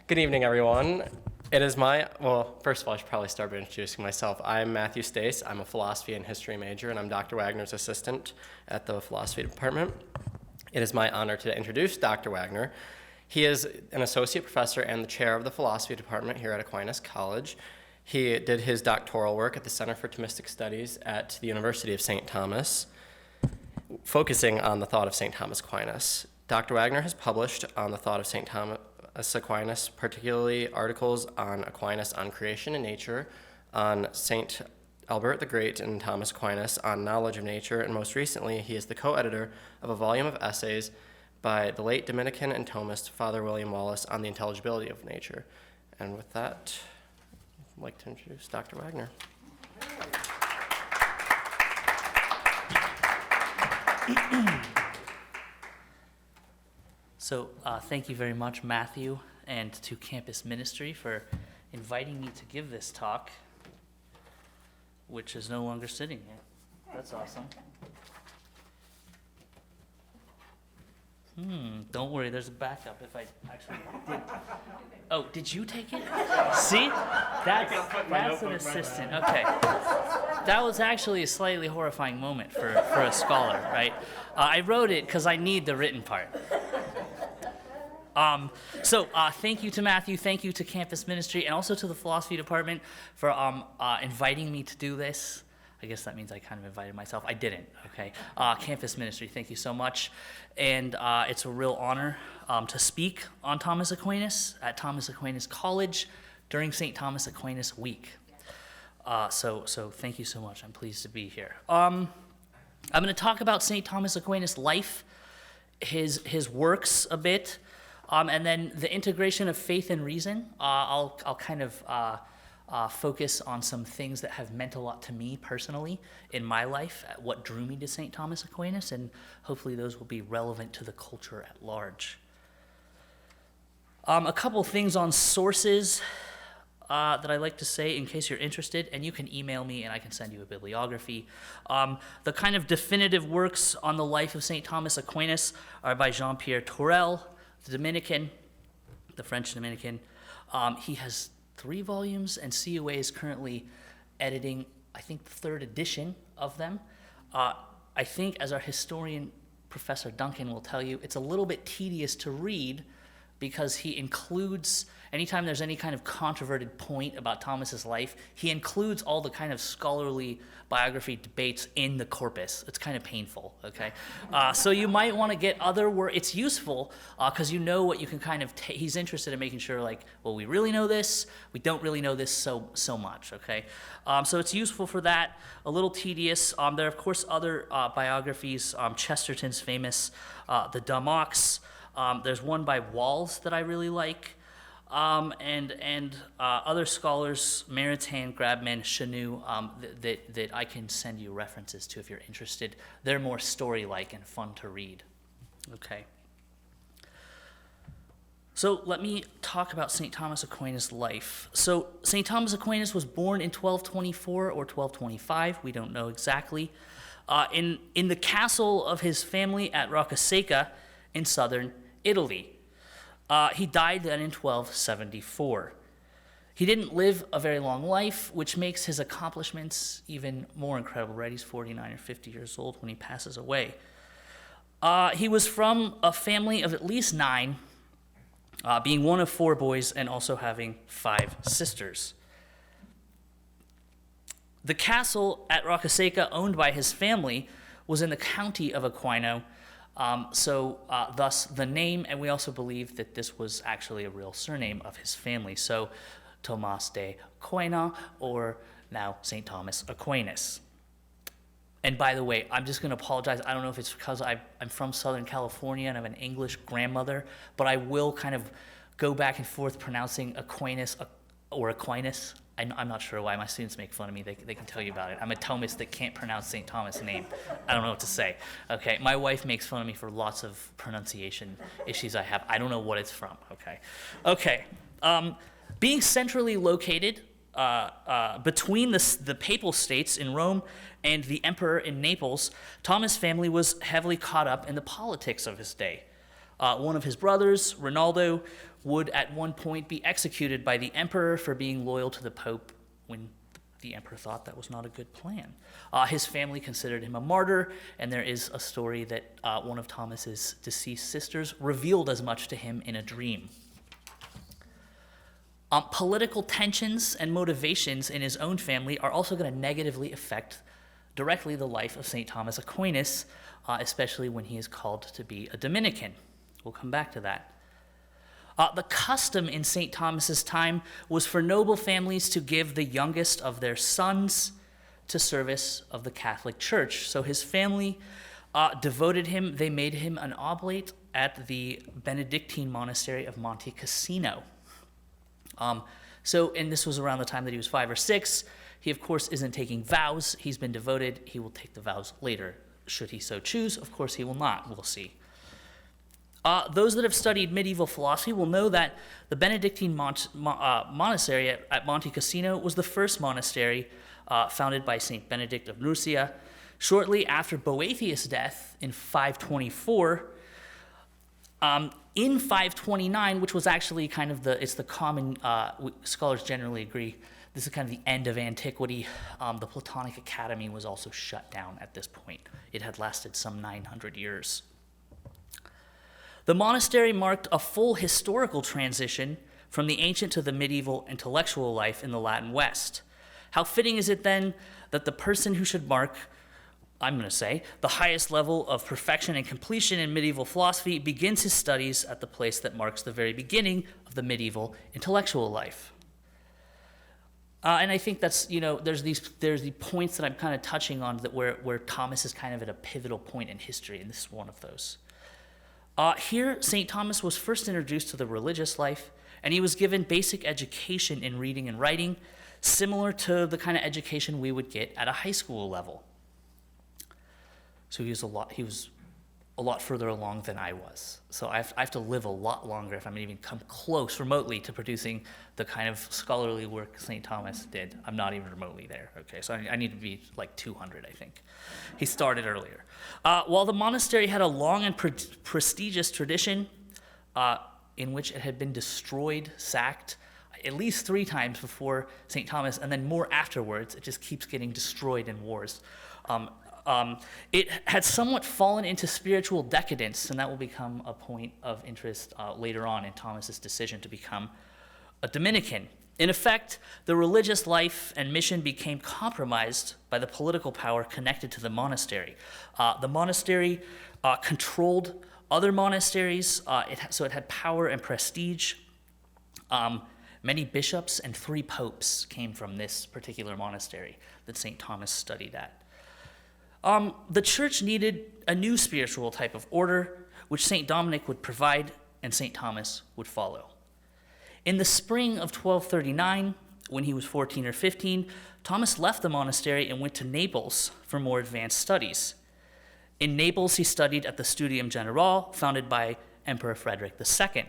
Good evening, everyone. First of all, I should probably start by introducing myself. I'm Matthew Stace. I'm a philosophy and history major, and I'm Dr. Wagner's assistant at the philosophy department. It is my honor to introduce Dr. Wagner. He is an associate professor and the chair of the philosophy department here at Aquinas College. He did his doctoral work at the Center for Thomistic Studies at the University of St. Thomas, focusing on the thought of St. Thomas Aquinas. Dr. Wagner has published on the thought of St. Thomas Aquinas, particularly articles on Aquinas on creation and nature, on St. Albert the Great and Thomas Aquinas on knowledge of nature, and most recently he is the co-editor of a volume of essays by the late Dominican and Thomist Father William Wallace on the intelligibility of nature. And with that, I'd like to introduce Dr. Wagner. So thank you very much, Matthew, and to Campus Ministry for inviting me to give this talk, which is no longer sitting here. That's awesome. Don't worry, there's a backup if I actually did. Oh, did you take it? See? That's an assistant. Okay. That was actually a slightly horrifying moment for a scholar, right? I wrote it because I need the written part. Thank you to Matthew, thank you to Campus Ministry, and also to the Philosophy Department for inviting me to do this. I guess that means I kind of invited myself. I didn't, okay? Campus Ministry, thank you so much. And it's a real honor to speak on Thomas Aquinas at Thomas Aquinas College during St. Thomas Aquinas Week. So thank you so much. I'm pleased to be here. I'm going to talk about St. Thomas Aquinas' life, his works a bit, and then the integration of faith and reason. I'll kind of focus on some things that have meant a lot to me personally in my life, what drew me to St. Thomas Aquinas, and hopefully those will be relevant to the culture at large. A couple things on sources that I'd like to say in case you're interested, and you can email me and I can send you a bibliography. The kind of definitive works on the life of St. Thomas Aquinas are by Jean-Pierre Tourelle, the Dominican, the French Dominican. He has 3 volumes, and CUA is currently editing, I think, the 3rd edition of them. I think, as our historian, Professor Duncan, will tell you, it's a little bit tedious to read because he includes, anytime there's any kind of controverted point about Thomas's life, he includes all the kind of scholarly biography debates in the corpus. It's kind of painful, okay? So you might want to get other work. It's useful because you know what you can kind of he's interested in making sure, like, well, we really know this, we don't really know this so much, okay? So it's useful for that, a little tedious. There are, of course, other biographies. Chesterton's famous The Dumb Ox. There's one by Wallace that I really like. And other scholars, Maritain, Grabman, Chanu, that I can send you references to if you're interested. They're more story-like and fun to read. Okay. So let me talk about St. Thomas Aquinas' life. So St. Thomas Aquinas was born in 1224 or 1225, we don't know exactly, in the castle of his family at Roccaseca in southern Italy. He died then in 1274. He didn't live a very long life, which makes his accomplishments even more incredible, right? He's 49 or 50 years old when he passes away. He was from a family of at least 9, being one of 4 boys and also having 5 sisters. The castle at Roccaseca, owned by his family, was in the county of Aquino, thus the name, and we also believe that this was actually a real surname of his family. So Thomas de Aquina, or now St. Thomas Aquinas. And by the way, I'm just going to apologize. I don't know if it's because I'm from Southern California and I have an English grandmother, but I will kind of go back and forth pronouncing Aquinas or Aquinas. I'm not sure why. My students make fun of me. They can tell you about it. I'm a Thomist that can't pronounce St. Thomas' name. I don't know what to say. Okay, my wife makes fun of me for lots of pronunciation issues I have. I don't know what it's from. Okay. Being centrally located between the papal states in Rome and the emperor in Naples, Thomas' family was heavily caught up in the politics of his day. One of his brothers, Rinaldo, would at one point be executed by the emperor for being loyal to the Pope when the emperor thought that was not a good plan. His family considered him a martyr, and there is a story that one of Thomas's deceased sisters revealed as much to him in a dream. Political tensions and motivations in his own family are also going to negatively affect directly the life of St. Thomas Aquinas, especially when he is called to be a Dominican. We'll come back to that. The custom in St. Thomas's time was for noble families to give the youngest of their sons to service of the Catholic Church. So his family devoted him. They made him an oblate at the Benedictine monastery of Monte Cassino. And this was around the time that he was 5 or 6. He, of course, isn't taking vows. He's been devoted. He will take the vows later, should he so choose. Of course, he will not. We'll see. Those that have studied medieval philosophy will know that the Benedictine monastery at Monte Cassino was the first monastery founded by St. Benedict of Nursia. Shortly after Boethius' death in 524, in 529, which was actually kind of it's the common, scholars generally agree, this is kind of the end of antiquity. The Platonic Academy was also shut down at this point. It had lasted some 900 years. The monastery marked a full historical transition from the ancient to the medieval intellectual life in the Latin West. How fitting is it then that the person who should mark, I'm going to say, the highest level of perfection and completion in medieval philosophy begins his studies at the place that marks the very beginning of the medieval intellectual life. And I think that's, there's the points that I'm kind of touching on that where Thomas is kind of at a pivotal point in history, and this is one of those. Here, St. Thomas was first introduced to the religious life, and he was given basic education in reading and writing, similar to the kind of education we would get at a high school level. So he was a lot further along than I was. So I have to live a lot longer if I'm going to even come close remotely to producing the kind of scholarly work St. Thomas did. I'm not even remotely there, okay? So I need to be like 200, I think. He started earlier. While the monastery had a long and prestigious tradition in which it had been destroyed, sacked, at least 3 times before St. Thomas, and then more afterwards, it just keeps getting destroyed in wars. It had somewhat fallen into spiritual decadence, and that will become a point of interest later on in Thomas's decision to become a Dominican. In effect, the religious life and mission became compromised by the political power connected to the monastery. The monastery controlled other monasteries, so it had power and prestige. Many bishops and 3 popes came from this particular monastery that St. Thomas studied at. The church needed a new spiritual type of order, which St. Dominic would provide and St. Thomas would follow. In the spring of 1239, when he was 14 or 15, Thomas left the monastery and went to Naples for more advanced studies. In Naples, he studied at the Studium Generale, founded by Emperor Frederick II.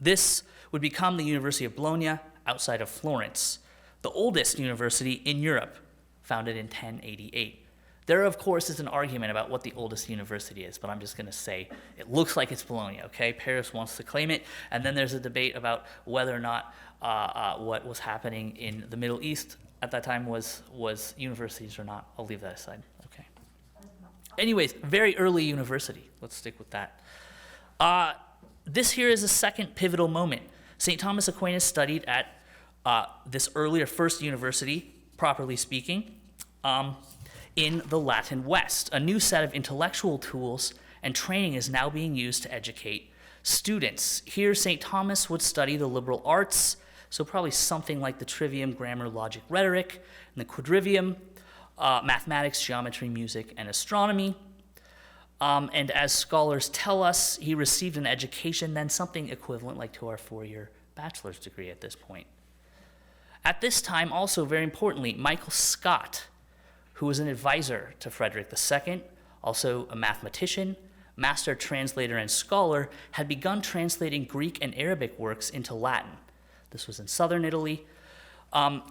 This would become the University of Bologna outside of Florence, the oldest university in Europe, founded in 1088. There, of course, is an argument about what the oldest university is, but I'm just going to say it looks like it's Bologna, okay? Paris wants to claim it, and then there's a debate about whether or not what was happening in the Middle East at that time was universities or not. I'll leave that aside, okay? Anyways, very early university. Let's stick with that. This here is a second pivotal moment. St. Thomas Aquinas studied at this earlier first university, properly speaking, in the Latin West. A new set of intellectual tools and training is now being used to educate students. Here, St. Thomas would study the liberal arts, so probably something like the trivium, grammar, logic, rhetoric, and the quadrivium, mathematics, geometry, music, and astronomy. And as scholars tell us, he received an education, then something equivalent like to our 4-year bachelor's degree at this point. At this time, also very importantly, Michael Scott, who was an advisor to Frederick II, also a mathematician, master translator and scholar, had begun translating Greek and Arabic works into Latin. This was in southern Italy, and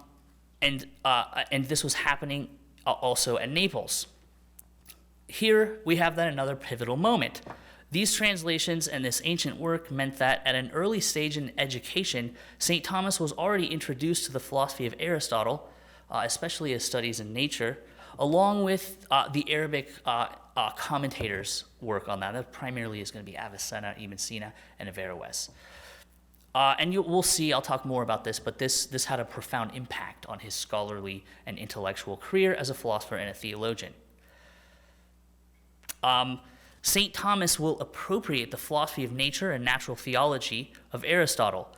this was happening also at Naples. Here we have then another pivotal moment. These translations and this ancient work meant that at an early stage in education, St. Thomas was already introduced to the philosophy of Aristotle, especially his studies in nature, along with the Arabic commentators' work on that. That primarily is going to be Avicenna, Ibn Sina, and Averroes. And we'll see, I'll talk more about this, but this had a profound impact on his scholarly and intellectual career as a philosopher and a theologian. St. Thomas will appropriate the philosophy of nature and natural theology of Aristotle.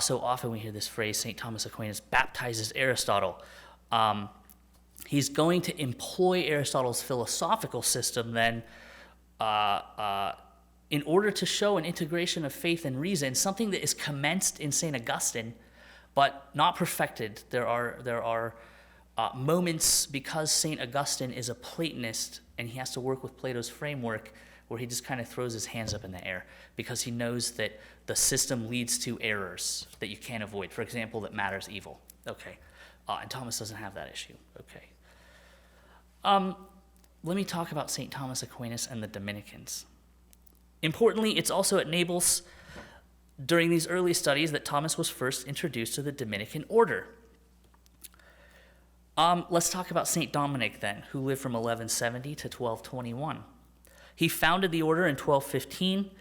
So often we hear this phrase, St. Thomas Aquinas baptizes Aristotle. He's going to employ Aristotle's philosophical system then in order to show an integration of faith and reason, something that is commenced in St. Augustine, but not perfected. There are moments, because St. Augustine is a Platonist and he has to work with Plato's framework, where he just kind of throws his hands up in the air because he knows that the system leads to errors that you can't avoid. For example, that matter's evil. Okay. And Thomas doesn't have that issue. Okay. Let me talk about St. Thomas Aquinas and the Dominicans. Importantly, it's also at Naples during these early studies that Thomas was first introduced to the Dominican order. Let's talk about St. Dominic then, who lived from 1170 to 1221. He founded the order in 1215,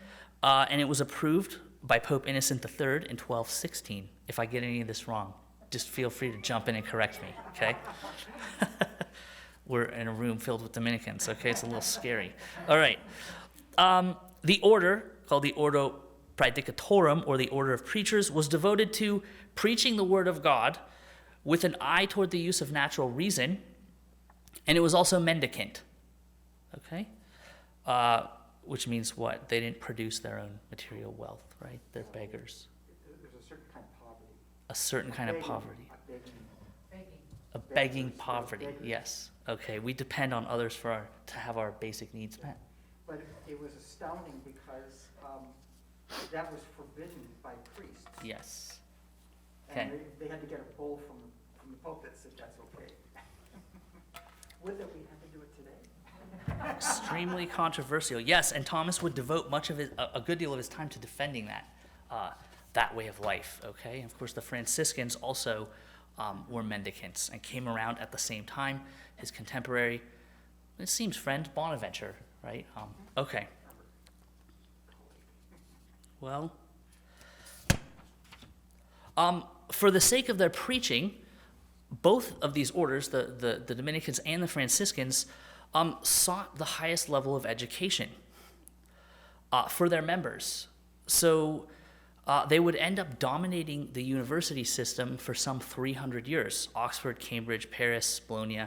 and it was approved by Pope Innocent III in 1216. If I get any of this wrong, just feel free to jump in and correct me, okay? We're in a room filled with Dominicans, okay? It's a little scary. All right. The order, called the Ordo Praedicatorum, or the Order of Preachers, was devoted to preaching the Word of God with an eye toward the use of natural reason, and it was also mendicant, okay? Which means what? They didn't produce their own material wealth, right? They're beggars. There's a certain kind of poverty. A certain kind of poverty. A begging poverty, yes. Okay, we depend on others to have our basic needs met. But it was astounding because that was forbidden by priests. Yes. And Okay. they had to get a bull from the Pope that said that's okay. Would that we had to do it today? Extremely controversial. Yes, and Thomas would devote a good deal of his time to defending that way of life, okay? And of course, the Franciscans also were mendicants and came around at the same time. His contemporary, it seems friend, Bonaventure, right? Okay. Well, for the sake of their preaching, both of these orders, the Dominicans and the Franciscans, sought the highest level of education for their members. So they would end up dominating the university system for some 300 years. Oxford, Cambridge, Paris, Bologna,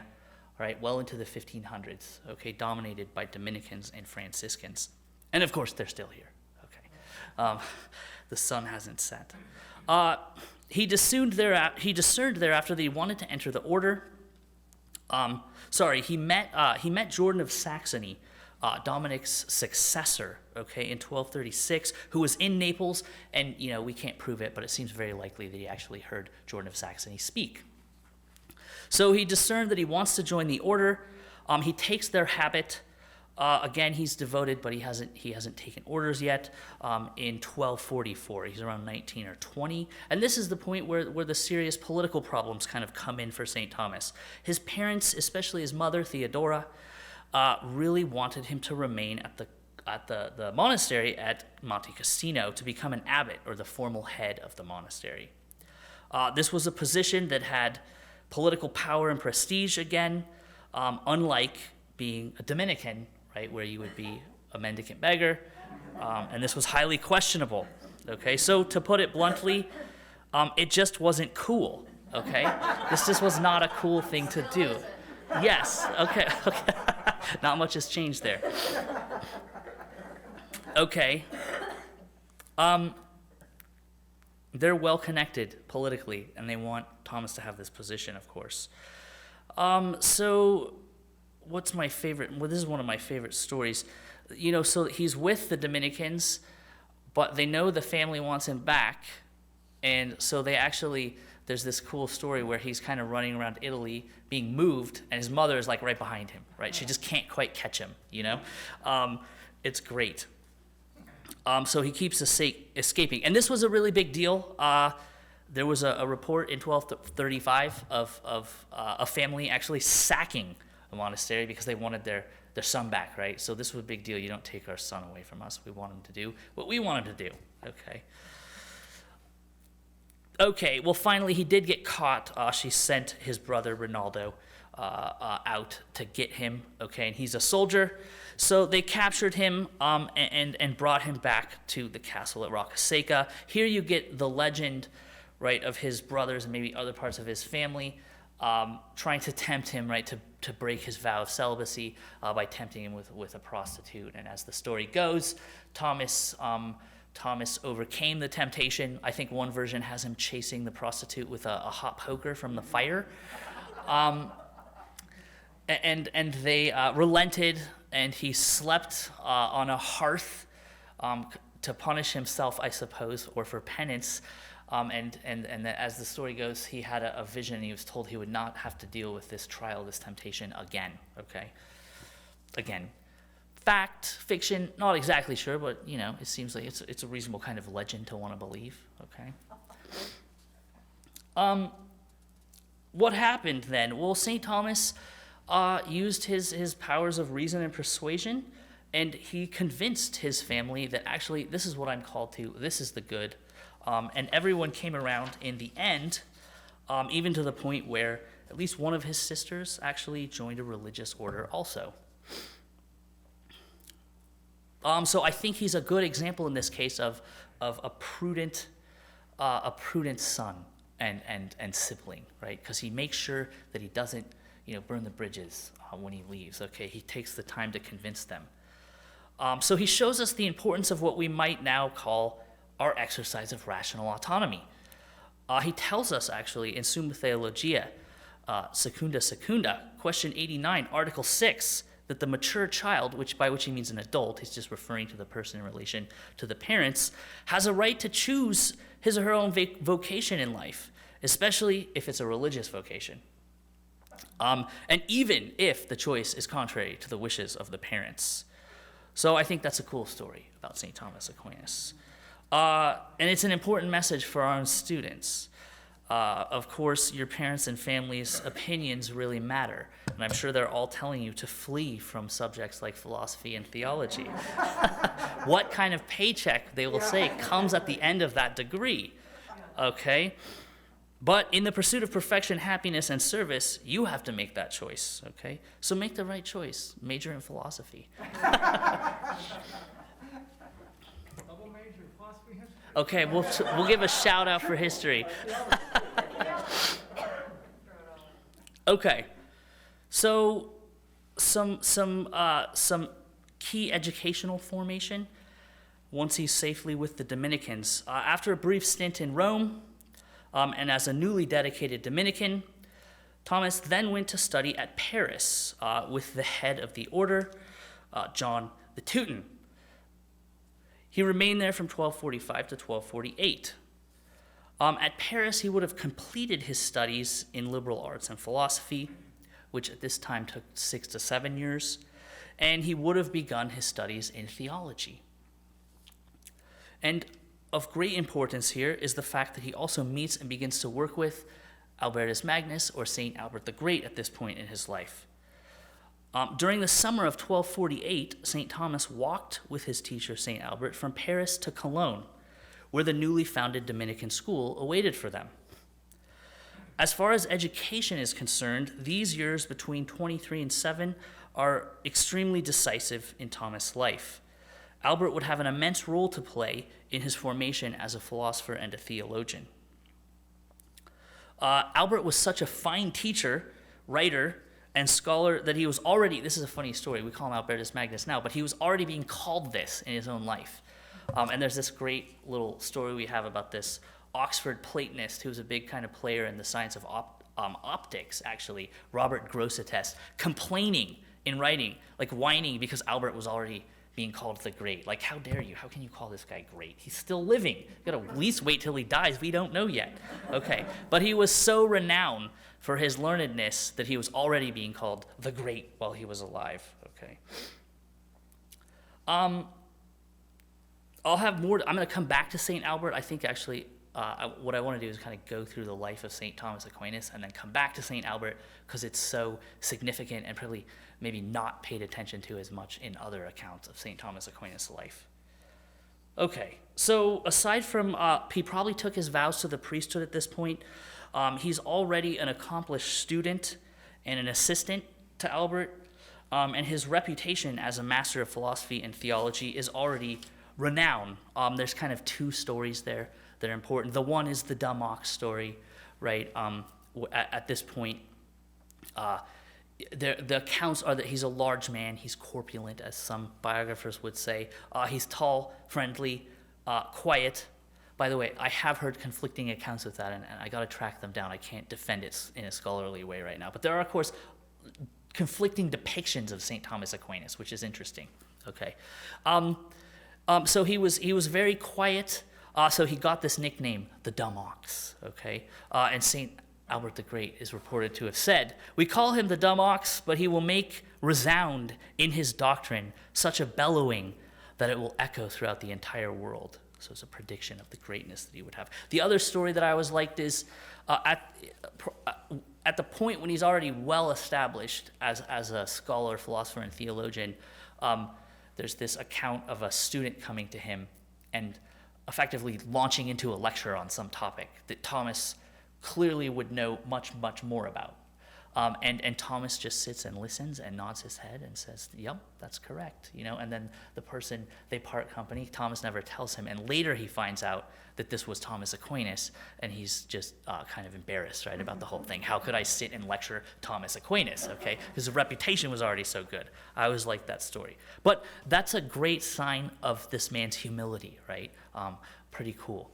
right, well into the 1500s, okay, dominated by Dominicans and Franciscans. And of course, they're still here, okay. The sun hasn't set. He discerned thereafter that he wanted to enter the order. He met Jordan of Saxony, Dominic's successor, okay, in 1236, who was in Naples, and we can't prove it, but it seems very likely that he actually heard Jordan of Saxony speak. So he discerned that he wants to join the order. He takes their habit. Again, he's devoted, but he hasn't taken orders yet. In 1244, he's around 19 or 20, and this is the point where the serious political problems kind of come in for St. Thomas. His parents, especially his mother Theodora, really wanted him to remain at the monastery at Monte Cassino to become an abbot, or the formal head of the monastery. This was a position that had political power and prestige again, unlike being a Dominican, right, where you would be a mendicant beggar, and this was highly questionable, okay? So to put it bluntly, it just wasn't cool, okay? This just was not a cool thing to do. Yes, okay. Not much has changed there. Okay. They're well connected politically, and they want Thomas to have this position, of course. So what's my favorite? Well, this is one of my favorite stories. So he's with the Dominicans, but they know the family wants him back, and so there's this cool story where he's kind of running around Italy being moved, and his mother is like right behind him, right? She just can't quite catch him, It's great. So he keeps escaping. And this was a really big deal. There was a report in 1235 of a family actually sacking a monastery because they wanted their son back, right? So this was a big deal. You don't take our son away from us. We want him to do what we want him to do, okay? Okay, well, finally, he did get caught. She sent his brother, Rinaldo, out to get him, okay? And he's a soldier. So they captured him and brought him back to the castle at Roccaseca. Here you get the legend, right, of his brothers and maybe other parts of his family trying to tempt him, right, to break his vow of celibacy by tempting him with a prostitute. And as the story goes, Thomas overcame the temptation. I think one version has him chasing the prostitute with a hot poker from the fire. And they relented, and he slept on a hearth to punish himself, I suppose, or for penance. And as the story goes, he had a vision, and he was told he would not have to deal with this trial, this temptation again, okay? Again. Fact, fiction, not exactly sure, but, you know, it seems like it's a reasonable kind of legend to want to believe, okay? What happened then? Well, St. Thomas used his powers of reason and persuasion, and he convinced his family that actually this is what I'm called to, this is the good, and everyone came around in the end, even to the point where at least one of his sisters actually joined a religious order also. So I think he's a good example in this case of a prudent son and sibling, right? Because he makes sure that he doesn't, burn the bridges when he leaves. Okay, he takes the time to convince them. So he shows us the importance of what we might now call our exercise of rational autonomy. He tells us actually in Summa Theologia, Secunda, question 89, Article 6. That the mature child, by which he means an adult, he's just referring to the person in relation to the parents, has a right to choose his or her own vocation in life, especially if it's a religious vocation. And even if the choice is contrary to the wishes of the parents. So I think that's a cool story about St. Thomas Aquinas. And it's an important message for our own students. Of course, your parents' and families' opinions really matter. And I'm sure they're all telling you to flee from subjects like philosophy and theology. What kind of paycheck, they will say, comes at the end of that degree? Okay? But in the pursuit of perfection, happiness, and service, you have to make that choice. Okay? So make the right choice. Major in philosophy. Double major, philosophy, history. Okay, we'll give a shout out for history. Okay, so some key educational formation once he's safely with the Dominicans. After a brief stint in Rome, and as a newly dedicated Dominican, Thomas then went to study at Paris with the head of the order, John the Teuton. He remained there from 1245 to 1248. At Paris, he would have completed his studies in liberal arts and philosophy, which at this time took 6 to 7 years, and he would have begun his studies in theology. And of great importance here is the fact that he also meets and begins to work with Albertus Magnus, or St. Albert the Great, at this point in his life. During the summer of 1248, St. Thomas walked with his teacher, St. Albert, from Paris to Cologne, where the newly founded Dominican school awaited for them. As far as education is concerned, these years between 23 and 7 are extremely decisive in Thomas' life. Albert would have an immense role to play in his formation as a philosopher and a theologian. Albert was such a fine teacher, writer, and scholar that he was already, this is a funny story, we call him Albertus Magnus now, but he was already being called this in his own life. And there's this great little story we have about this Oxford Platonist who was a big kind of player in the science of optics, actually, Robert Grosseteste, complaining in writing, like whining because Albert was already being called the Great. Like, how dare you? How can you call this guy great? He's still living. You gotta at least wait till he dies. We don't know yet. Okay, but he was so renowned for his learnedness that he was already being called the Great while he was alive. Okay. I'll have more. I'm going to come back to St. Albert. I think actually what I want to do is kind of go through the life of St. Thomas Aquinas and then come back to St. Albert because it's so significant and probably maybe not paid attention to as much in other accounts of St. Thomas Aquinas' life. Okay, so aside from, he probably took his vows to the priesthood at this point. He's already an accomplished student and an assistant to Albert, and his reputation as a master of philosophy and theology is already renowned. There's kind of two stories there that are important. The one is the dumb ox story, right? At this point, the accounts are that he's a large man, he's corpulent, as some biographers would say. He's tall, friendly, quiet. By the way, I have heard conflicting accounts of that, and I got to track them down. I can't defend it in a scholarly way right now. But there are, of course, conflicting depictions of St. Thomas Aquinas, which is interesting. Okay, so he was very quiet. So he got this nickname, the dumb ox. Okay, and St. Albert the Great is reported to have said, "We call him the dumb ox, but he will make resound in his doctrine such a bellowing that it will echo throughout the entire world." So it's a prediction of the greatness that he would have. The other story that I always liked is at the point when he's already well established as a scholar, philosopher, and theologian, there's this account of a student coming to him and effectively launching into a lecture on some topic that Thomas clearly would know much, much more about. And Thomas just sits and listens and nods his head and says, "Yep, that's correct." And then the person, they part company. Thomas never tells him, and later he finds out that this was Thomas Aquinas, and he's just kind of embarrassed, right, about the whole thing. How could I sit and lecture Thomas Aquinas, okay? Because the reputation was already so good. I always liked that story. But that's a great sign of this man's humility, right? Pretty cool.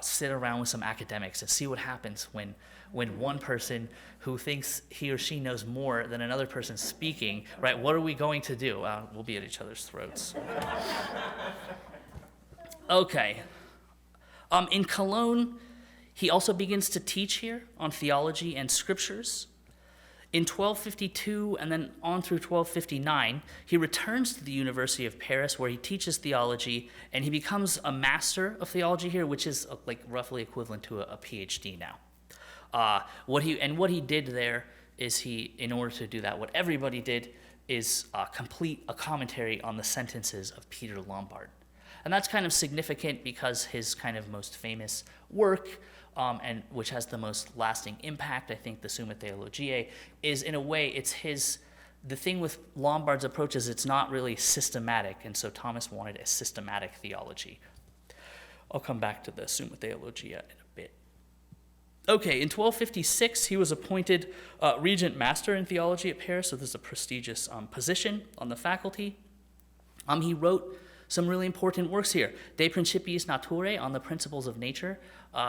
Sit around with some academics and see what happens when one person who thinks he or she knows more than another person speaking, right? What are we going to do? We'll be at each other's throats. Okay. In Cologne, he also begins to teach here on theology and scriptures. In 1252 and then on through 1259, he returns to the University of Paris where he teaches theology, and he becomes a master of theology here, which is like roughly equivalent to a PhD now. What he did there is in order to do that, what everybody did is complete a commentary on the sentences of Peter Lombard. And that's kind of significant because his kind of most famous work, and which has the most lasting impact, I think, the Summa Theologiae, is in a way, the thing with Lombard's approach is it's not really systematic, and so Thomas wanted a systematic theology. I'll come back to the Summa Theologiae in a bit. Okay, in 1256, he was appointed Regent Master in Theology at Paris, so this is a prestigious position on the faculty. He wrote some really important works here. De Principiis Naturae, on the principles of nature,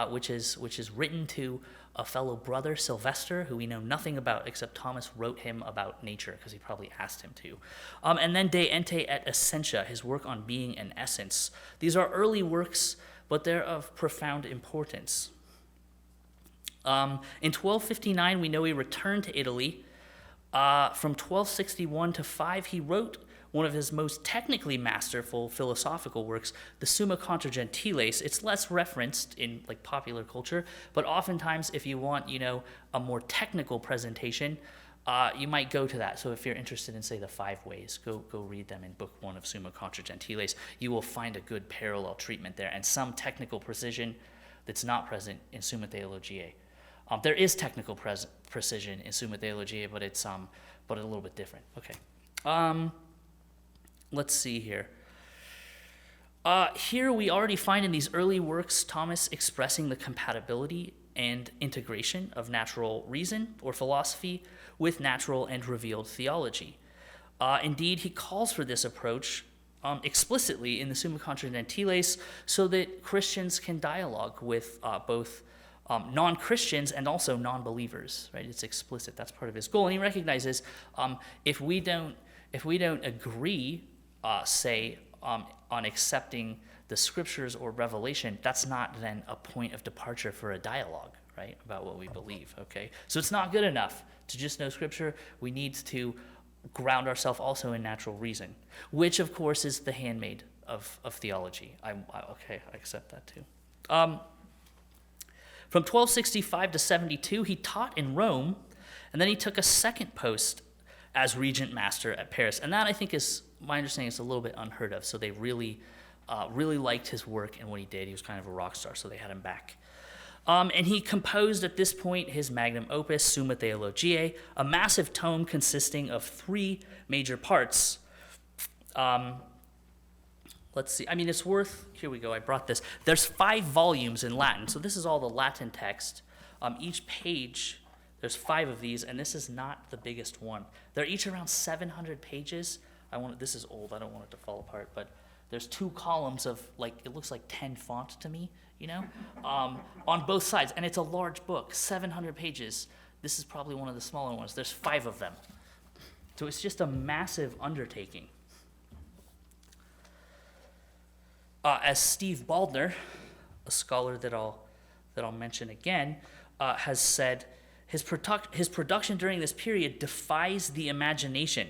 which is written to a fellow brother, Sylvester, who we know nothing about except Thomas wrote him about nature because he probably asked him to. And then De Ente et Essentia, his work on being and essence. These are early works, but they're of profound importance. In 1259, we know he returned to Italy. From 1261 to 5, he wrote one of his most technically masterful philosophical works, the Summa Contra Gentiles. It's less referenced in like popular culture, but oftentimes if you want, a more technical presentation, you might go to that. So if you're interested in, say, the 5 ways, go read them in Book 1 of Summa Contra Gentiles. You will find a good parallel treatment there and some technical precision that's not present in Summa Theologiae. There is technical precision in Summa Theologiae, but it's a little bit different. Okay. Let's see here. Here we already find in these early works Thomas expressing the compatibility and integration of natural reason or philosophy with natural and revealed theology. Indeed, he calls for this approach explicitly in the Summa Contra Gentiles so that Christians can dialogue with both non-Christians and also non-believers, right? It's explicit. That's part of his goal. And he recognizes if we don't agree, say, on accepting the scriptures or revelation, that's not then a point of departure for a dialogue, right, about what we believe, okay? So it's not good enough to just know scripture. We need to ground ourselves also in natural reason, which of course is the handmaid of theology. I accept that too. From 1265 to 72, he taught in Rome, and then he took a second post as regent master at Paris. And that, I think, is, my understanding, is a little bit unheard of. So they really liked his work and what he did. He was kind of a rock star, so they had him back. And he composed at this point his magnum opus, Summa Theologiae, a massive tome consisting of 3 major parts. Let's see. I mean, it's worth, here we go, I brought this. There's 5 volumes in Latin. So this is all the Latin text. Each page, there's 5 of these, and this is not the biggest one. They're each around 700 pages. This is old, I don't want it to fall apart, but there's 2 columns of, like, it looks like 10 font to me, on both sides. And it's a large book, 700 pages. This is probably one of the smaller ones. There's 5 of them. So it's just a massive undertaking. As Steve Baldner, a scholar that I'll mention again, has said, his production during this period defies the imagination.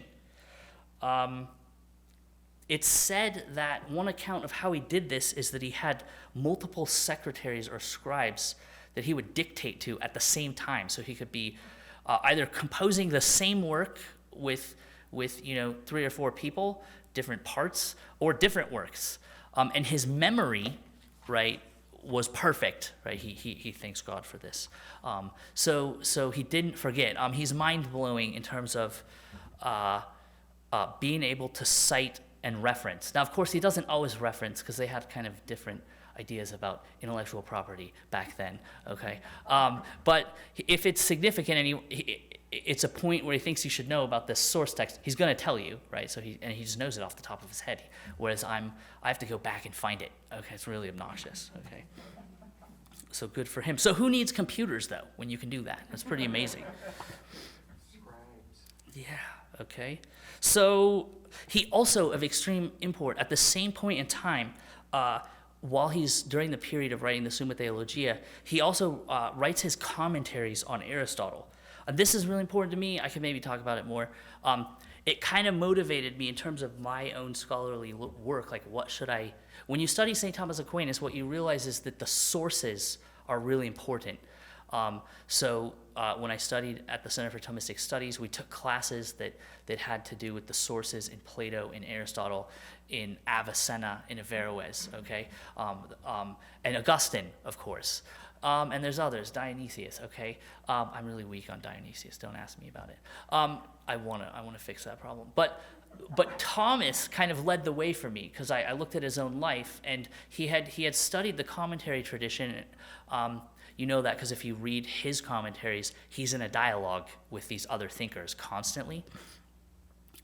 It's said that one account of how he did this is that he had multiple secretaries or scribes that he would dictate to at the same time, so he could be either composing the same work with 3 or 4 people, different parts, or different works. And his memory, right, was perfect, right? He thanks God for this. So he didn't forget. He's mind-blowing in terms of being able to cite and reference. Now, of course, he doesn't always reference because they had kind of different ideas about intellectual property back then, okay? But if it's significant and it's a point where he thinks you should know about this source text, he's going to tell you, right? So he just knows it off the top of his head, whereas I have to go back and find it. Okay, it's really obnoxious, okay? So good for him. So who needs computers, though, when you can do that? That's pretty amazing. Yeah, okay. So he also, of extreme import, at the same point in time, while he's during the period of writing the Summa Theologia, he also writes his commentaries on Aristotle. This is really important to me. I can maybe talk about it more. It kind of motivated me in terms of my own scholarly work. Like, when you study St. Thomas Aquinas, what you realize is that the sources are really important. So when I studied at the Center for Thomistic Studies, we took classes that had to do with the sources in Plato, in Aristotle, in Avicenna, in Averroes, okay? And Augustine, of course. And there's others, Dionysius, okay? I'm really weak on Dionysius, don't ask me about it. I wanna fix that problem. But Thomas kind of led the way for me, because I looked at his own life, and he had studied the commentary tradition. You know that because if you read his commentaries, he's in a dialogue with these other thinkers constantly.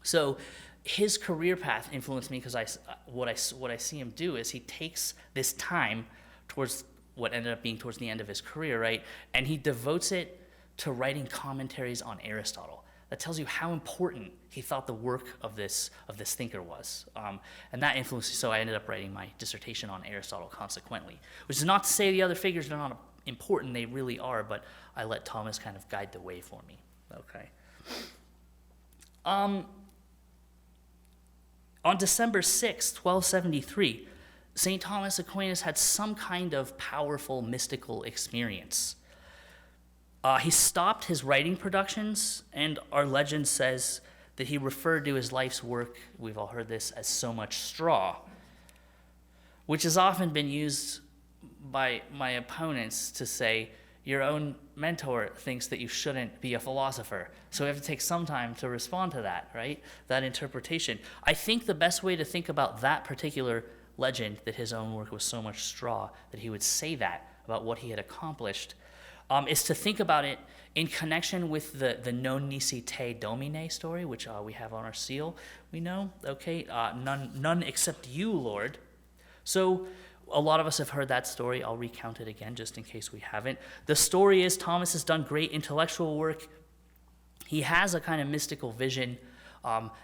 So his career path influenced me because what I see him do is he takes this time towards what ended up being towards the end of his career, right? And he devotes it to writing commentaries on Aristotle. That tells you how important he thought the work of this thinker was. And that influenced me, so I ended up writing my dissertation on Aristotle consequently. Which is not to say the other figures are not important, they really are, but I let Thomas kind of guide the way for me, okay? On December 6, 1273, St. Thomas Aquinas had some kind of powerful mystical experience. He stopped his writing productions, and our legend says that he referred to his life's work, we've all heard this, as so much straw, which has often been used by my opponents to say, your own mentor thinks that you shouldn't be a philosopher. So we have to take some time to respond to that, right? That interpretation. I think the best way to think about that particular legend, that his own work was so much straw, that he would say that about what he had accomplished, is to think about it in connection with the non nisi te domine story, which we have on our seal, we know, okay? None except you, Lord. So a lot of us have heard that story. I'll recount it again just in case we haven't. The story is Thomas has done great intellectual work. He has a kind of mystical vision.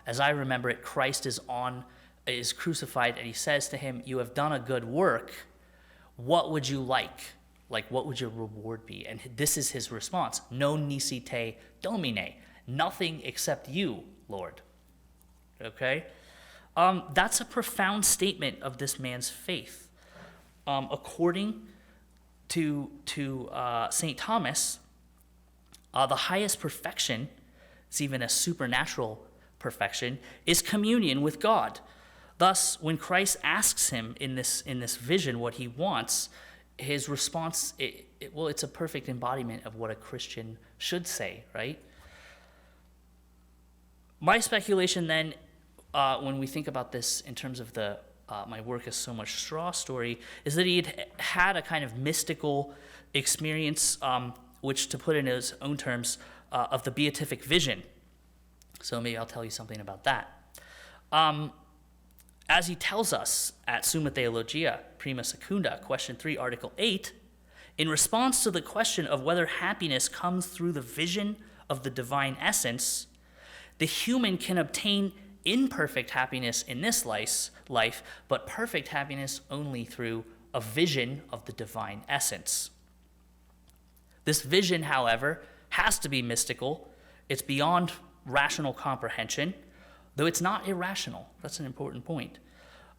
As I remember it, Christ is crucified, and he says to him, you have done a good work. What would you like? Like, what would your reward be? And this is his response. Non nisi te domine. Nothing except you, Lord. Okay? That's a profound statement of this man's faith. According to St. Thomas, the highest perfection, it's even a supernatural perfection, is communion with God. Thus, when Christ asks him in this vision what he wants, his response, it's a perfect embodiment of what a Christian should say, right? My speculation then, when we think about this in terms of the my work is so much straw story, is that he had a kind of mystical experience, which, to put in his own terms, of the beatific vision. So maybe I'll tell you something about that. As he tells us at Summa Theologia, Prima Secunda, question 3, article 8, in response to the question of whether happiness comes through the vision of the divine essence, the human can obtain imperfect happiness in this life, but perfect happiness only through a vision of the divine essence. This vision, however, has to be mystical. It's beyond rational comprehension, though it's not irrational. That's an important point.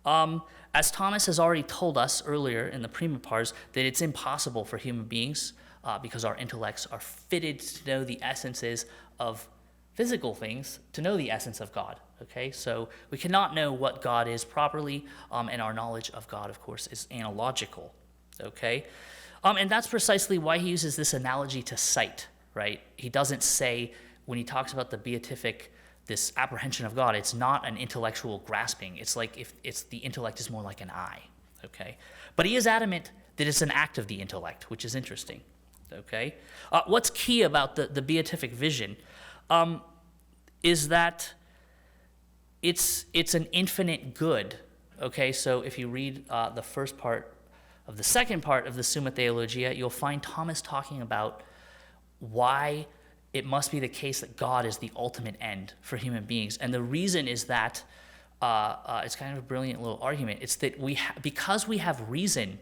As Thomas has already told us earlier in the Prima Pars, that it's impossible for human beings, because our intellects are fitted to know the essences of physical things, to know the essence of God. Okay, so we cannot know what God is properly, and our knowledge of God, of course, is analogical. Okay, and that's precisely why he uses this analogy to sight. Right, he doesn't say, when he talks about the beatific, this apprehension of God, it's not an intellectual grasping. It's like if the intellect is more like an eye. Okay, but he is adamant that it's an act of the intellect, which is interesting. Okay, what's key about the beatific vision is that it's an infinite good. Okay, so if you read the first part of the second part of the Summa Theologia, you'll find Thomas talking about why it must be the case that God is the ultimate end for human beings. And the reason is that, it's kind of a brilliant little argument, it's that because we have reason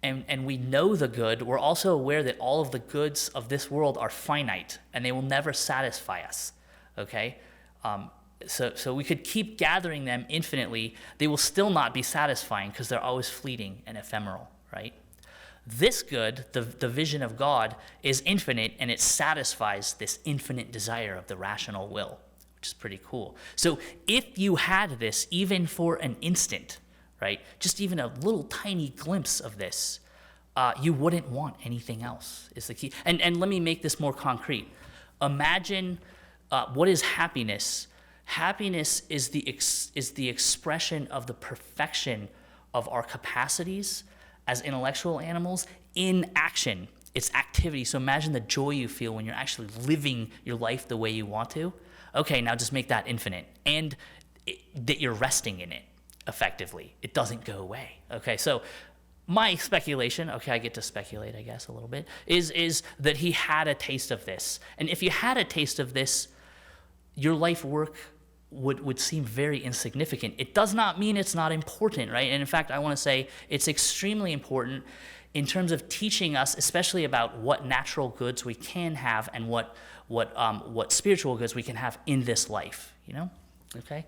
and we know the good, we're also aware that all of the goods of this world are finite and they will never satisfy us, okay? So we could keep gathering them infinitely. They will still not be satisfying because they're always fleeting and ephemeral, right? This good, the vision of God, is infinite, and it satisfies this infinite desire of the rational will, which is pretty cool. So if you had this even for an instant, right, just even a little tiny glimpse of this, you wouldn't want anything else, is the key. And let me make this more concrete. Imagine what is happiness? Happiness is the expression of the perfection of our capacities as intellectual animals in action. It's activity. So imagine the joy you feel when you're actually living your life the way you want to. Okay, now just make that infinite. And that you're resting in it, effectively. It doesn't go away. Okay, so my speculation, okay, I get to speculate, I guess, a little bit, is that he had a taste of this. And if you had a taste of this, your life work would seem very insignificant. It does not mean it's not important, right? And in fact, I want to say it's extremely important in terms of teaching us, especially about what natural goods we can have and what spiritual goods we can have in this life, you know? Okay?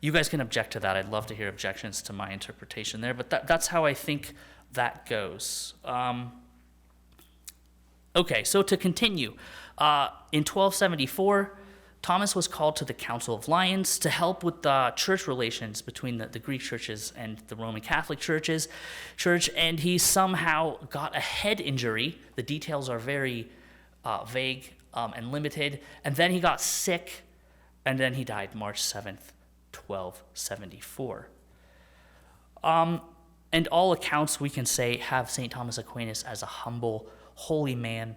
You guys can object to that. I'd love to hear objections to my interpretation there, but that's how I think that goes. Okay, so to continue, in 1274, Thomas was called to the Council of Lyons to help with the church relations between the Greek churches and the Roman Catholic Church, and he somehow got a head injury. The details are very vague and limited. And then he got sick, and then he died March 7th, 1274. And all accounts, we can say, have St. Thomas Aquinas as a humble, holy man,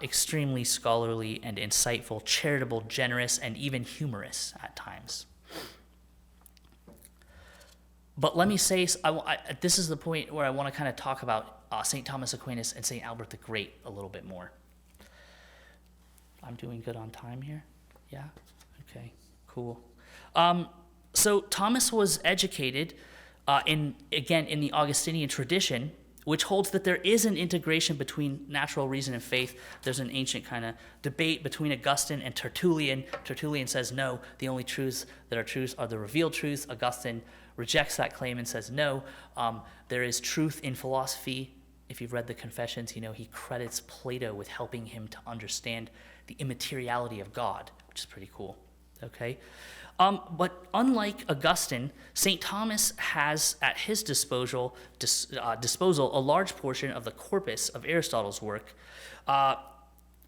extremely scholarly and insightful, charitable, generous, and even humorous at times. But let me say, this is the point where I want to kind of talk about St. Thomas Aquinas and St. Albert the Great a little bit more. I'm doing good on time here? Yeah? Okay, cool. So Thomas was educated, in the Augustinian tradition, which holds that there is an integration between natural reason and faith. There's an ancient kind of debate between Augustine and Tertullian. Tertullian says, no, the only truths that are truths are the revealed truths. Augustine rejects that claim and says, no, there is truth in philosophy. If you've read the Confessions, you know he credits Plato with helping him to understand the immateriality of God, which is pretty cool, okay? But unlike Augustine, St. Thomas has at his disposal a large portion of the corpus of Aristotle's work,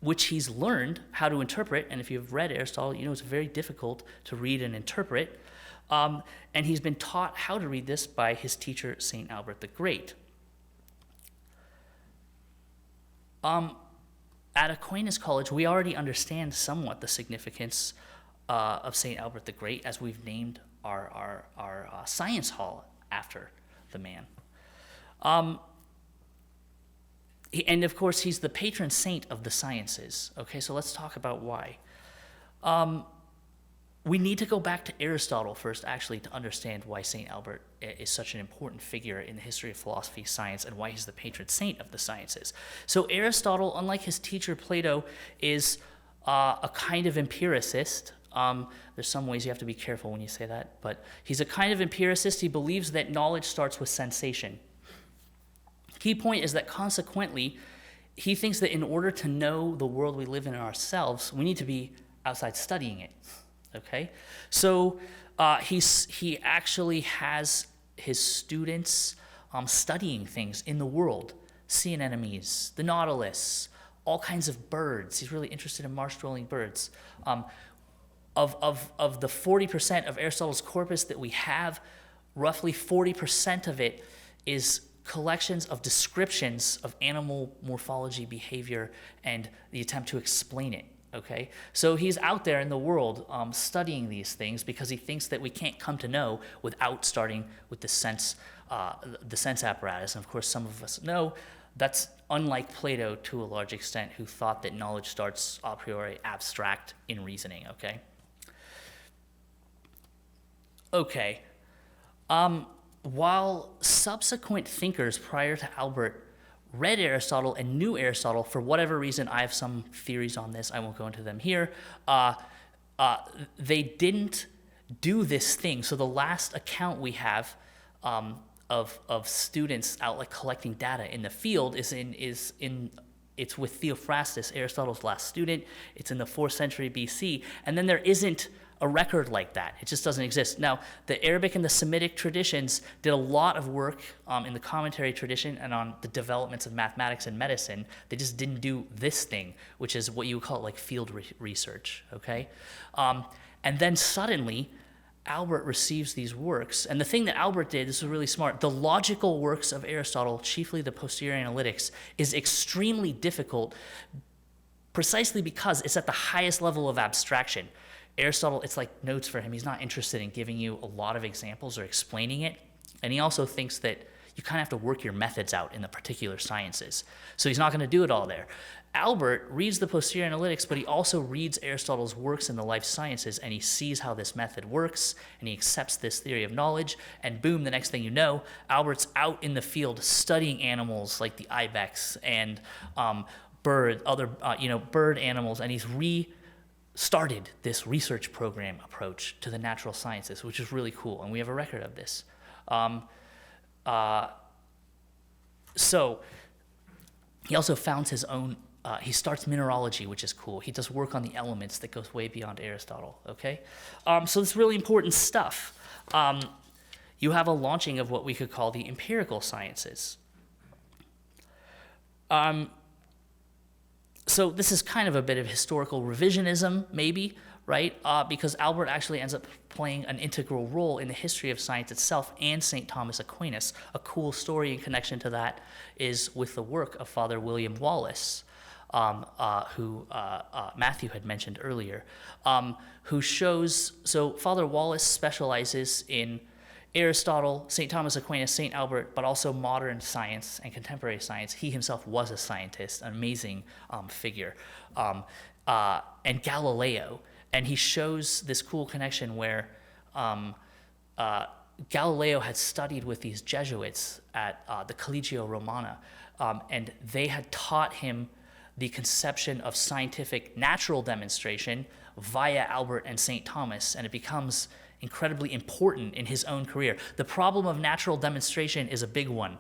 which he's learned how to interpret. And if you've read Aristotle, you know it's very difficult to read and interpret. And he's been taught how to read this by his teacher, St. Albert the Great. At Aquinas College, we already understand somewhat the significance of St. Albert the Great, as we've named our science hall after the man. And of course, he's the patron saint of the sciences. Okay, so let's talk about why. We need to go back to Aristotle first, actually, to understand why St. Albert is such an important figure in the history of philosophy, science, and why he's the patron saint of the sciences. So Aristotle, unlike his teacher Plato, is a kind of empiricist. There's some ways you have to be careful when you say that, but he's a kind of empiricist. He believes that knowledge starts with sensation. Key point is that consequently, he thinks that in order to know the world we live in ourselves, we need to be outside studying it. Okay, so he actually has his students studying things in the world, sea anemones, the nautilus, all kinds of birds. He's really interested in marsh-dwelling birds. Of the 40% of Aristotle's corpus that we have, roughly 40% of it is collections of descriptions of animal morphology, behavior, and the attempt to explain it. Okay, so he's out there in the world studying these things because he thinks that we can't come to know without starting with the sense apparatus. And of course, some of us know that's unlike Plato to a large extent, who thought that knowledge starts a priori abstract in reasoning. Okay. While subsequent thinkers prior to Albert read Aristotle and knew Aristotle, for whatever reason, I have some theories on this, I won't go into them here, they didn't do this thing. So the last account we have of students out like collecting data in the field it's with Theophrastus, Aristotle's last student. It's in the 4th century BC, and then there isn't a record like that. It just doesn't exist. Now, the Arabic and the Semitic traditions did a lot of work in the commentary tradition and on the developments of mathematics and medicine. They just didn't do this thing, which is what you would call like field research, okay? And then suddenly, Albert receives these works. And the thing that Albert did, this was really smart, the logical works of Aristotle, chiefly the posterior analytics, is extremely difficult precisely because it's at the highest level of abstraction. Aristotle, it's like notes for him. He's not interested in giving you a lot of examples or explaining it. And he also thinks that you kind of have to work your methods out in the particular sciences. So he's not going to do it all there. Albert reads the posterior analytics, but he also reads Aristotle's works in the life sciences, and he sees how this method works, and he accepts this theory of knowledge, and boom, the next thing you know, Albert's out in the field studying animals like the ibex and bird animals, and he's started this research program approach to the natural sciences, which is really cool, and we have a record of this. So he also founds his own, he starts mineralogy, which is cool. He does work on the elements that goes way beyond Aristotle, okay? So it's really important stuff. You have a launching of what we could call the empirical sciences. So this is kind of a bit of historical revisionism, maybe, right? Because Albert actually ends up playing an integral role in the history of science itself and St. Thomas Aquinas. A cool story in connection to that is with the work of Father William Wallace, who Matthew had mentioned earlier, who shows, so Father Wallace specializes in Aristotle, St. Thomas Aquinas, St. Albert, but also modern science and contemporary science. He himself was a scientist, an amazing figure, and Galileo. And he shows this cool connection where Galileo had studied with these Jesuits at the Collegio Romana, and they had taught him the conception of scientific natural demonstration via Albert and St. Thomas, and it becomes incredibly important in his own career. The problem of natural demonstration is a big one,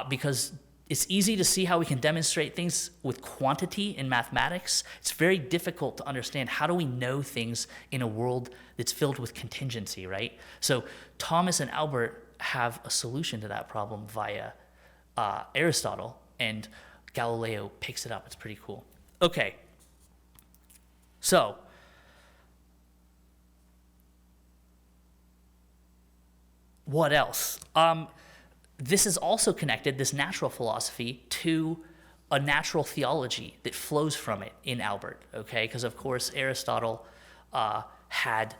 because it's easy to see how we can demonstrate things with quantity in mathematics. It's very difficult to understand how do we know things in a world that's filled with contingency, right? So Thomas and Albert have a solution to that problem via Aristotle, and Galileo picks it up. It's pretty cool. Okay, so what else? This is also connected, this natural philosophy, to a natural theology that flows from it in Albert, okay? Because, of course, Aristotle had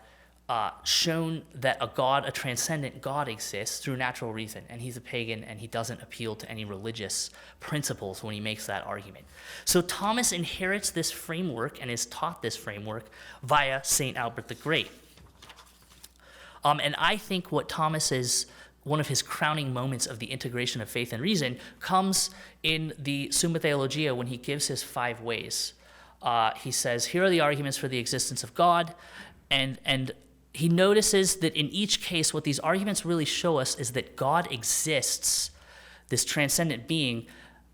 shown that a transcendent God exists through natural reason, and he's a pagan, and he doesn't appeal to any religious principles when he makes that argument. So Thomas inherits this framework and is taught this framework via St. Albert the Great. And I think what one of his crowning moments of the integration of faith and reason comes in the Summa Theologia when he gives his 5 ways. He says, here are the arguments for the existence of God, and he notices that in each case what these arguments really show us is that God exists, this transcendent being,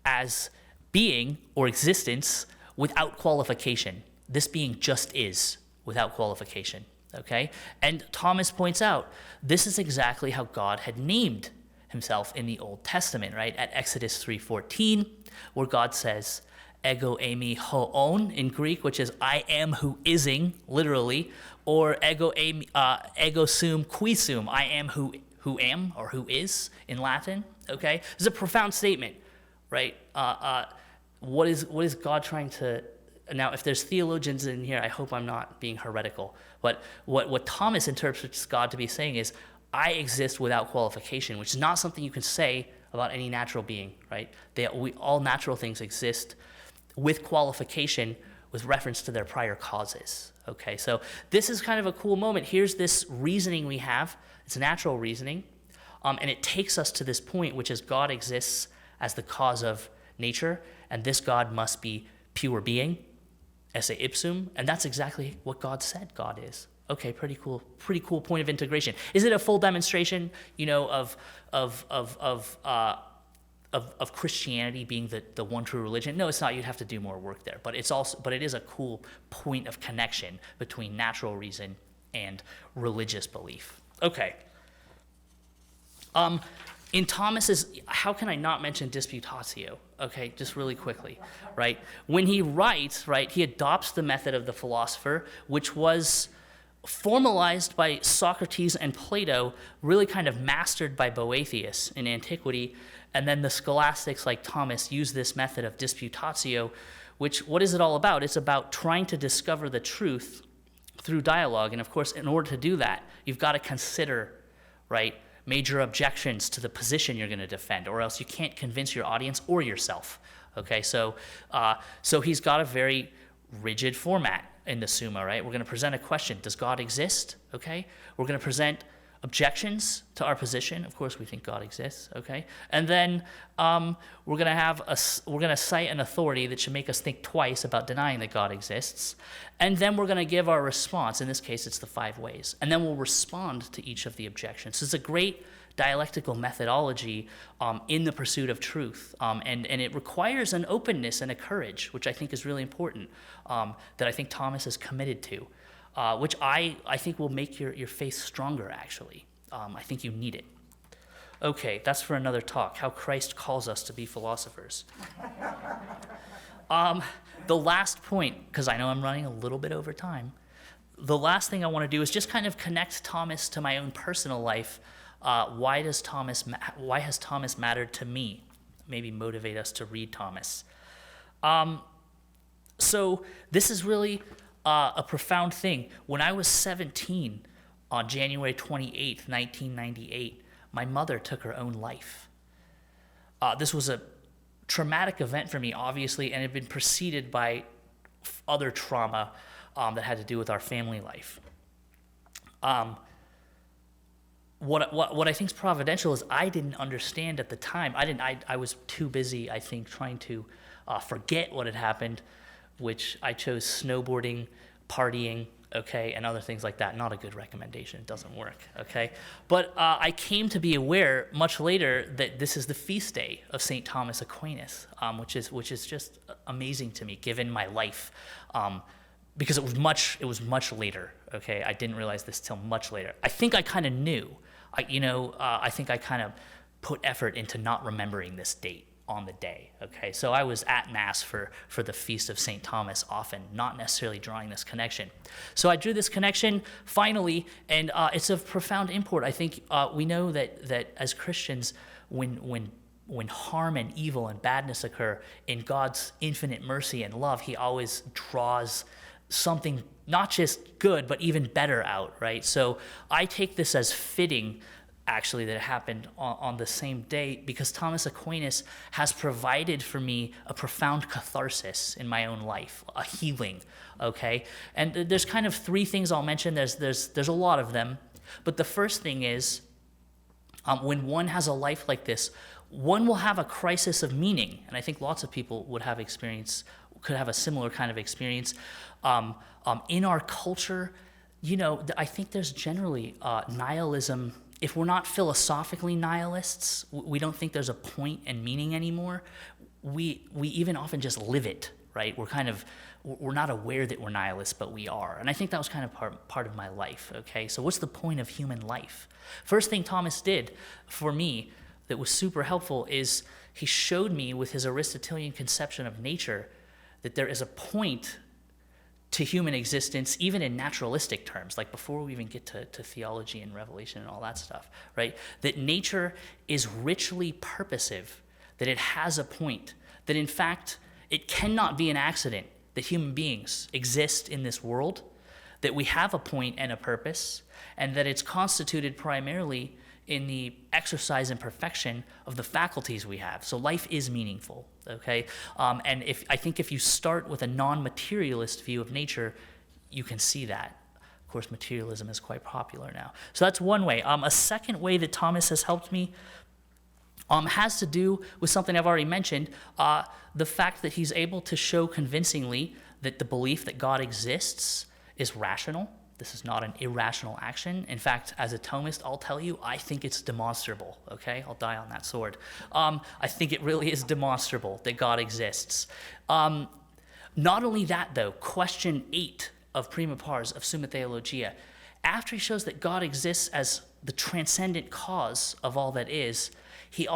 as being or existence without qualification. This being just is without qualification. Okay? And Thomas points out, this is exactly how God had named himself in the Old Testament, right? At Exodus 3:14, where God says, ego eimi hoon in Greek, which is I am who ising, literally, or ego sum qui sum, I am who am, or who is, in Latin, okay? This is a profound statement, right? What is God trying to... Now, if there's theologians in here, I hope I'm not being heretical. But what Thomas interprets God to be saying is, I exist without qualification, which is not something you can say about any natural being, right? All natural things exist with qualification with reference to their prior causes, okay? So this is kind of a cool moment. Here's this reasoning we have. It's natural reasoning, and it takes us to this point, which is God exists as the cause of nature, and this God must be pure being, esse ipsum, and that's exactly what God said God is. Okay, pretty cool point of integration. Is it a full demonstration, of Christianity being the one true religion? No, it's not. You'd have to do more work there. But it is a cool point of connection between natural reason and religious belief. Okay. In Thomas's, how can I not mention Disputatio? Okay, just really quickly, right? When he writes, right, he adopts the method of the philosopher, which was formalized by Socrates and Plato, really kind of mastered by Boethius in antiquity, and then the scholastics like Thomas used this method of Disputatio, which, what is it all about? It's about trying to discover the truth through dialogue, and of course, in order to do that, you've got to consider, right, major objections to the position you're going to defend, or else you can't convince your audience or yourself. Okay, so he's got a very rigid format in the Summa, right? We're going to present a question: does God exist? Okay, we're going to present objections to our position. Of course, we think God exists. Okay, and then we're going to cite an authority that should make us think twice about denying that God exists, and then we're going to give our response. In this case, it's the 5 ways, and then we'll respond to each of the objections. So it's a great dialectical methodology in the pursuit of truth, and it requires an openness and a courage, which I think is really important, that I think Thomas is committed to. Which I think will make your faith stronger, actually. I think you need it. Okay, that's for another talk, how Christ calls us to be philosophers. The last point, because I know I'm running a little bit over time, the last thing I want to do is just kind of connect Thomas to my own personal life. Why has Thomas mattered to me? Maybe motivate us to read Thomas. So this is really a profound thing. When I was 17, on January 28th, 1998, my mother took her own life. This was a traumatic event for me, obviously, and it had been preceded by other trauma that had to do with our family life. what I think is providential is I didn't understand at the time. I was too busy, I think, trying to forget what had happened, which I chose snowboarding, partying, okay, and other things like that. Not a good recommendation. It doesn't work, okay? But I came to be aware much later that this is the feast day of St. Thomas Aquinas, which is just amazing to me, given my life, because it was much later, okay? I didn't realize this till much later. I think I kind of knew. I think I kind of put effort into not remembering this date on the day, okay? So I was at Mass for the Feast of St. Thomas often, not necessarily drawing this connection. So I drew this connection finally, and it's of profound import. I think we know that as Christians, when harm and evil and badness occur, in God's infinite mercy and love, he always draws something not just good, but even better out, right? So I take this as fitting, actually, that it happened on the same day, because Thomas Aquinas has provided for me a profound catharsis in my own life, a healing, okay? And there's kind of three things I'll mention. There's a lot of them, but the first thing is, when one has a life like this, one will have a crisis of meaning, and I think lots of people could have a similar kind of experience. In our culture, I think there's generally nihilism. If we're not philosophically nihilists, we don't think there's a point and meaning anymore. We even often just live it, right? We're not aware that we're nihilists, but we are. And I think that was kind of part of my life, okay? So what's the point of human life? First thing Thomas did for me that was super helpful is he showed me with his Aristotelian conception of nature that there is a point to human existence, even in naturalistic terms, like before we even get to theology and revelation and all that stuff, right? That nature is richly purposive, that it has a point, that in fact, it cannot be an accident that human beings exist in this world, that we have a point and a purpose, and that it's constituted primarily in the exercise and perfection of the faculties we have. So life is meaningful, okay? And I think if you start with a non-materialist view of nature, you can see that. Of course, materialism is quite popular now. So that's one way. A second way that Thomas has helped me has to do with something I've already mentioned, the fact that he's able to show convincingly that the belief that God exists is rational. This is not an irrational action. In fact, as a Thomist, I'll tell you, I think it's demonstrable, okay? I'll die on that sword. I think it really is demonstrable that God exists. Not only that, though, question 8 of Prima Pars of Summa Theologia, after he shows that God exists as the transcendent cause of all that is, he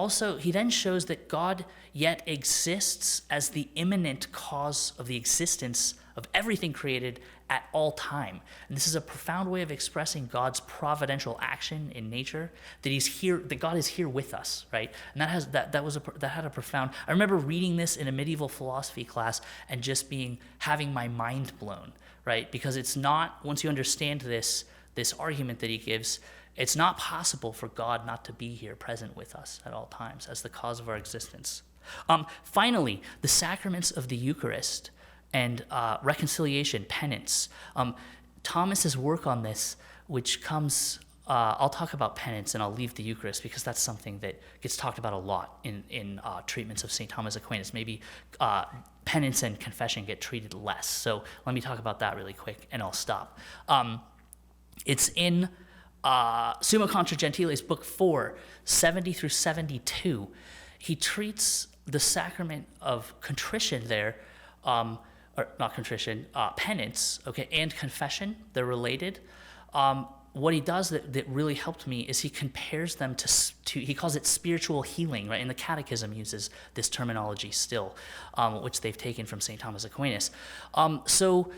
then shows that God yet exists as the immanent cause of the existence of everything created at all time. And this is a profound way of expressing God's providential action in nature, that he's here, that God is here with us, right? And that had a profound. I remember reading this in a medieval philosophy class and just having my mind blown, right? Because it's not, once you understand this argument that he gives, it's not possible for God not to be here present with us at all times as the cause of our existence. Finally, the sacraments of the Eucharist and reconciliation, penance. Thomas's work on this, which comes, I'll talk about penance and I'll leave the Eucharist because that's something that gets talked about a lot in treatments of St. Thomas Aquinas. Maybe penance and confession get treated less. So let me talk about that really quick and I'll stop. It's in Summa Contra Gentiles, book 4, 70 through 72. He treats the sacrament of contrition there, or not contrition, penance, okay, and confession. They're related. What he does that really helped me is he compares them to he calls it spiritual healing, right? And the Catechism uses this terminology still, which they've taken from St. Thomas Aquinas. So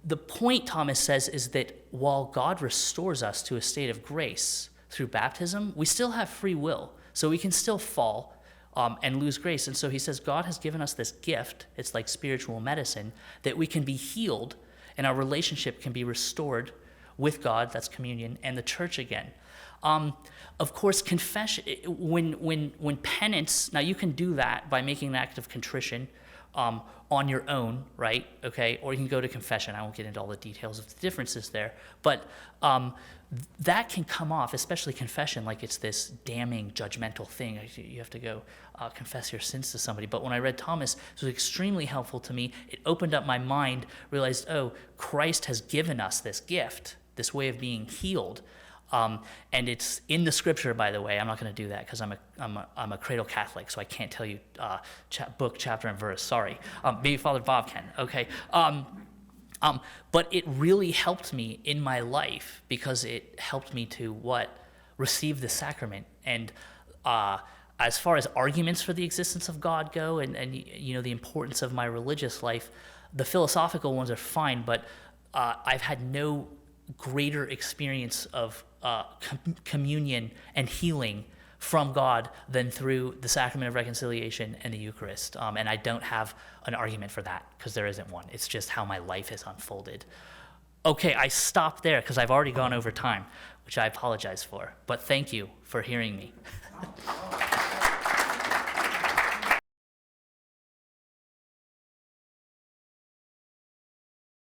the point, Thomas says, is that while God restores us to a state of grace through baptism, we still have free will. So we can still fall and lose grace. And so he says God has given us this gift, it's like spiritual medicine, that we can be healed and our relationship can be restored with God, that's communion, and the church again. Of course, confession, when penance, now you can do that by making an act of contrition, on your own, right? Okay, or you can go to confession. I won't get into all the details of the differences there, but that can come off, especially confession, like it's this damning, judgmental thing. You have to go confess your sins to somebody. But when I read Thomas, it was extremely helpful to me. It opened up my mind, realized, oh, Christ has given us this gift, this way of being healed. And it's in the scripture, by the way. I'm not going to do that because I'm a cradle Catholic, so I can't tell you book, chapter, and verse. Sorry. Maybe Father Bob can. Okay. But it really helped me in my life because it helped me to receive the sacrament. And as far as arguments for the existence of God go, and the importance of my religious life, the philosophical ones are fine. But I've had no greater experience of communion and healing from God than through the sacrament of reconciliation and the Eucharist. And I don't have an argument for that because there isn't one. It's just how my life has unfolded. Okay, I stopped there because I've already gone over time, which I apologize for. But thank you for hearing me.